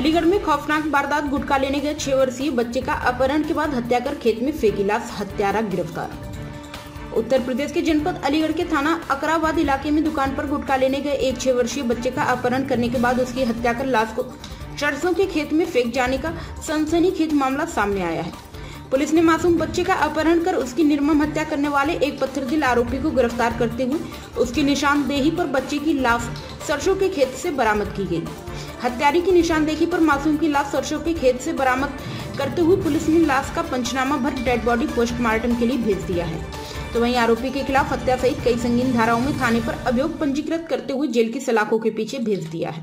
अलीगढ़ में खौफनाक वारदात। गुटखा लेने गए 6 वर्षीय बच्चे का अपहरण के बाद हत्या कर खेत में फेंकी लाश, हत्यारा गिरफ्तार। उत्तर प्रदेश के जनपद अलीगढ़ के थाना अकराबाद इलाके में दुकान पर गुटखा लेने गए एक 6 वर्षीय बच्चे का अपहरण करने के बाद उसकी हत्या कर लाश को सरसों के खेत में फेंक जाने का सनसनीखेज मामला सामने आया है। पुलिस ने मासूम बच्चे का अपहरण कर उसकी निर्मम हत्या करने वाले एक पत्थरदिल आरोपी को गिरफ्तार करते हुए उसकी निशानदेही पर बच्चे की लाश सरसों के खेत से बरामद की गई। हत्यारे की निशानदेही पर मासूम की लाश सरसों के खेत से बरामद करते हुए पुलिस ने लाश का पंचनामा भर डेड बॉडी पोस्टमार्टम के लिए भेज दिया है। तो वहीं आरोपी के खिलाफ हत्या सहित कई संगीन धाराओं में थाने पर अभियोग पंजीकृत करते हुए जेल की सलाखों के पीछे भेज दिया है।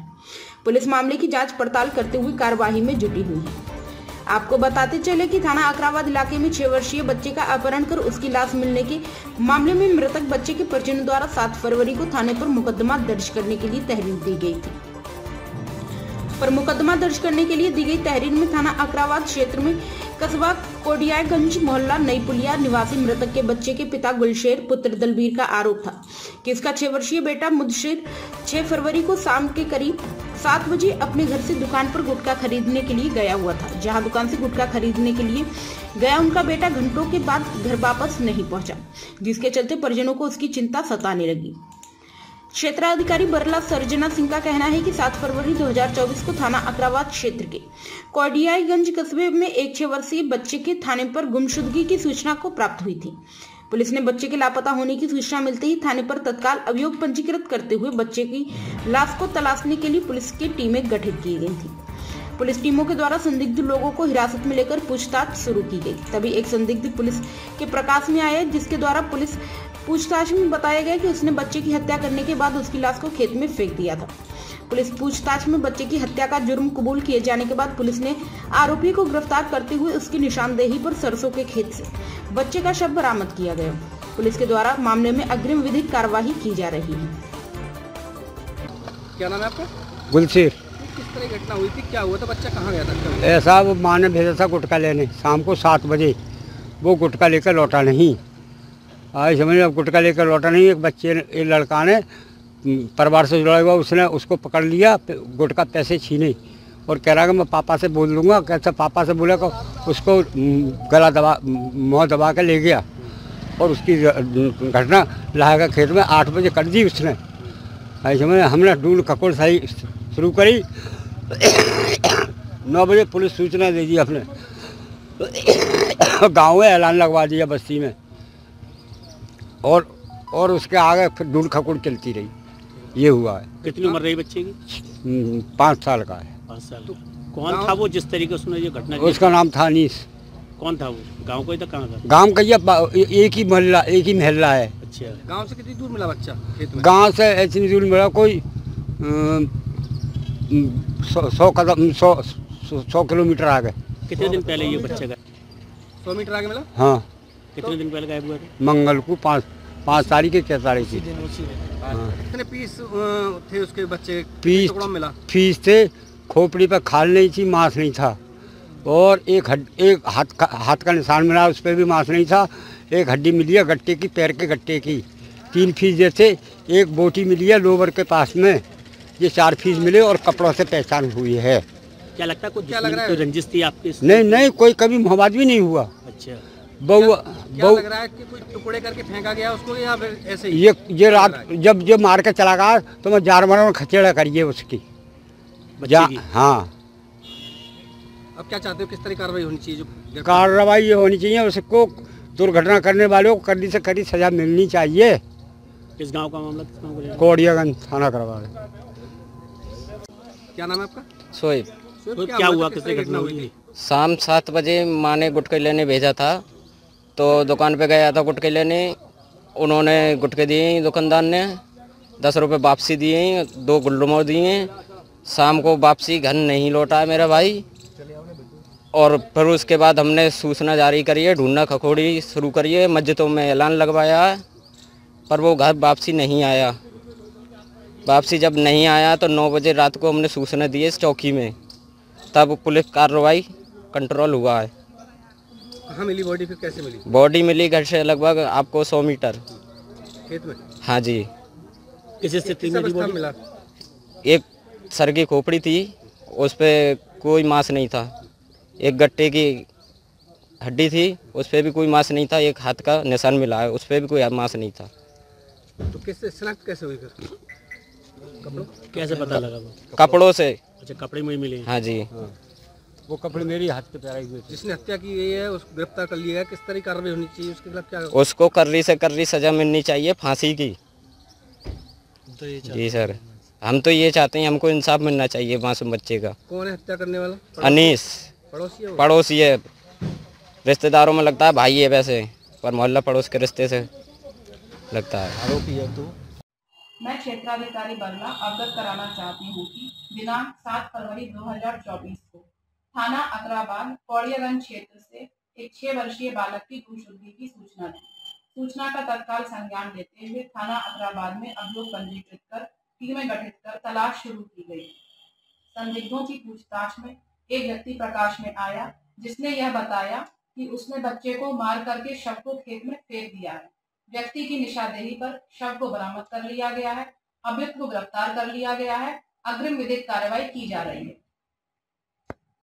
पुलिस मामले की जांच पड़ताल करते हुए कार्यवाही में जुटी हुई है। आपको बताते चले कि थाना अकराबाद इलाके में 6 वर्षीय बच्चे का अपहरण कर उसकी लाश मिलने के मामले में मृतक बच्चे के परिजनों द्वारा 7 फरवरी को थाने पर मुकदमा दर्ज करने के लिए तहरीर दी गई थी। पर मुकदमा दर्ज करने के लिए दी गई तहरीर में थाना अकराबाद क्षेत्र में कस्बा कोडियागंज मोहल्ला नई पुलिया निवासी मृतक के बच्चे के पिता गुलशेर पुत्र दलबीर का आरोप था कि इसका 6 वर्षीय बेटा मुदशिर 6 फरवरी को शाम के करीब 7 बजे अपने घर से दुकान पर गुटखा खरीदने के लिए गया हुआ था। जहां दुकान से गुटखा खरीदने के लिए गया उनका बेटा घंटों के बाद घर वापस नहीं पहुंचा, जिसके चलते परिजनों को उसकी चिंता सताने लगी। क्षेत्राधिकारी बरला सर्जना सिंह का कहना है कि 7 फरवरी 2024 को थाना अकराबाद क्षेत्र के कोडियागंज कस्बे में एक 6 वर्षीय बच्चे के थाने पर गुमशुदगी की सूचना को प्राप्त हुई थी। पुलिस ने बच्चे के लापता होने की सूचना मिलते ही थाने पर तत्काल अभियोग पंजीकृत करते हुए बच्चे की लाश को तलाशने के लिए पुलिस की टीमें गठित की गई थी। पुलिस टीमों के द्वारा संदिग्ध लोगों को हिरासत में लेकर पूछताछ शुरू की गई। तभी एक संदिग्ध पुलिस के प्रकाश में आया, जिसके द्वारा पुलिस पूछताछ में बताया गया कि उसने बच्चे की हत्या करने के बाद उसकी लाश को खेत में फेंक दिया था। पुलिस पूछताछ में बच्चे की हत्या का जुर्म कबूल किए जाने के बाद पुलिस ने आरोपी को गिरफ्तार करते हुए उसकी निशानदेही पर सरसों के खेत से बच्चे का शव बरामद किया गया। पुलिस के द्वारा मामले में अग्रिम विधिक कार्यवाही की जा रही है। क्या नाम है आपका? गुलशेर। किस तरह घटना हुई थी, क्या हुआ था, बच्चा कहाँ गया था? ऐसा वो माँ ने भेजा था गुटखा लेने शाम को 7 बजे। वो गुटखा लेकर लौटा नहीं। आज समझ अब गुटखा लेकर लौटा नहीं। एक बच्चे ने, एक लड़का ने परिवार से जुड़ा हुआ, उसने उसको पकड़ लिया, गुटखा पैसे छीने और कह रहा कि मैं पापा से बोल दूंगा। कैसे पापा से बोला को उसको गला दबा मुँह दबा के ले गया और उसकी घटना लाया खेत में 8 बजे कर दी उसने। ऐसे में हमने ढूंढ खकोड़ सही शुरू करी। 9 बजे पुलिस सूचना दे दी अपने गाँव में ऐलान लगवा दिया बस्ती में और उसके आगे फिर ढूंढ खकोड़ चलती रही। ये हुआ है। कितनी उम्र रही बच्चे की? 5 साल का है। 5 साल। तो कौन था वो जिस तरीके से उसने ये घटना? उसका नाम था अनीस। कौन था वो? गांव का ही था? कहाँ का? गांव का एक ही महल्ला है। अच्छा। गांव से कितनी दूर मिला बच्चा खेत में? गांव से इतनी दूर मिला, कोई 100 किलोमीटर आगे। कितने दिन पहले ये बच्चा का? 100 मीटर आगे मिला? हाँ। कितने दिन पहले गायब हुआ था? मंगल को 5 तारीख की 6 तारीख की। कितने पीस थे उसके बच्चे? पीस मिला? पीस थे। खोपड़ी पर खाल नहीं थी, मांस नहीं था। और एक हाथ का निशान मिला, उस पर भी मांस नहीं था। एक हड्डी मिली है गट्टे की, पैर के गट्टे की। 3 फीस जैसे एक बोटी मिली है लोवर के पास में। ये 4 फीस मिले और कपड़ों से पहचान हुई है। क्या लगता है क्या लग रहा है? रंजिश थी आपकी? नहीं, कोई कभी मोहब्बत भी नहीं हुआ। अच्छा। क्या लग रहा है कि कोई टुकड़े करके फेंका गया उसको या फिर ऐसे ही? ये रात जब मार के चला गया तो मैं जानवरों में खचेड़ा करिए उसकी। हाँ। अब क्या चाहते हो, किस तरह कार्रवाई होनी चाहिए? कार्रवाई ये होनी चाहिए, उसको दुर्घटना करने वालों को कड़ी से कड़ी सजा मिलनी चाहिए। किस गांव का मामला? किस गांव का? कोडियागंज थाना करवा। क्या नाम है आपका? शोएब। क्या हुआ, किस तरह घटना हुई थी? शाम 7 बजे माँ ने गुटखे लेने भेजा था, तो दुकान पे गया था गुटखे लेने। उन्होंने गुटखे दिए, दुकानदार ने 10 रुपये वापसी दिए, 2 गुल्लुमो दिए। शाम को वापसी घर नहीं लौटा मेरा भाई। और फिर उसके बाद हमने सूचना जारी करी है, ढूंढना खखोड़ी शुरू करिए, मस्जिदों में ऐलान लगवाया, पर वो घर वापसी नहीं आया। वापसी जब नहीं आया तो 9 बजे रात को हमने सूचना दी इस चौकी में, तब पुलिस कार्रवाई कंट्रोल हुआ है। कहाँ मिली बॉडी, फिर कैसे मिली? बॉडी मिली घर से लगभग आपको 100 मीटर खेत में। हाँ जी। किस स्थिति में मिला? एक सर की खोपड़ी थी, उस पे कोई मांस नहीं था। एक गट्टे की हड्डी थी, उस पर भी कोई मांस नहीं था। एक हाथ का निशान मिला है, उस पर भी कोई मांस नहीं था। तो किससे शनाख्त कैसे हुई फिर? कपड़ों कैसे पता लगा वो? कपड़ों से। अच्छा, कपड़े में ही मिले। हाँ जी। वो कपड़े मेरी हाथ पे पैराई हुए थे। जिसने हत्या की गई है उसको गिरफ्तार कर लिया गया, किस तरह की कार्रवाई होनी चाहिए, उसके खिलाफ क्या? उसको कर्री से कर्री सजा मिलनी चाहिए, फांसी की। जी सर, हम तो ये चाहते हैं, हमको इंसाफ मिलना चाहिए मासूम बच्चे का। कौन है हत्या करने वाला? अनीस, पड़ोसी है वो? पड़ोसी है, रिश्तेदारों में लगता है भाई है वैसे, पर मोहल्ला पड़ोस के रिश्ते से लगता है। आरोपी है तो मैं क्षेत्राधिकारी बरला अवगत कराना चाहती हूँ कि दिनांक 7 फरवरी 2024 को थाना अकराबाद पौड़ियागंज क्षेत्र से एक 6 वर्षीय बालक की गुमशुदगी की सूचना थी। सूचना का तत्काल संज्ञान लेते हुए थाना अकराबाद में अभियोग पंजीकृत कर टीमें गठित कर तलाश शुरू की गई। संदिग्धों की पूछताछ में एक व्यक्ति प्रकाश में आया, जिसने यह बताया कि उसने बच्चे को मार करके शव को खेत में फेंक दिया है। व्यक्ति की निशानदेही पर शव को बरामद कर लिया गया है। अभियुक्त को गिरफ्तार कर लिया गया है। अग्रिम विधिक कार्रवाई की जा रही है।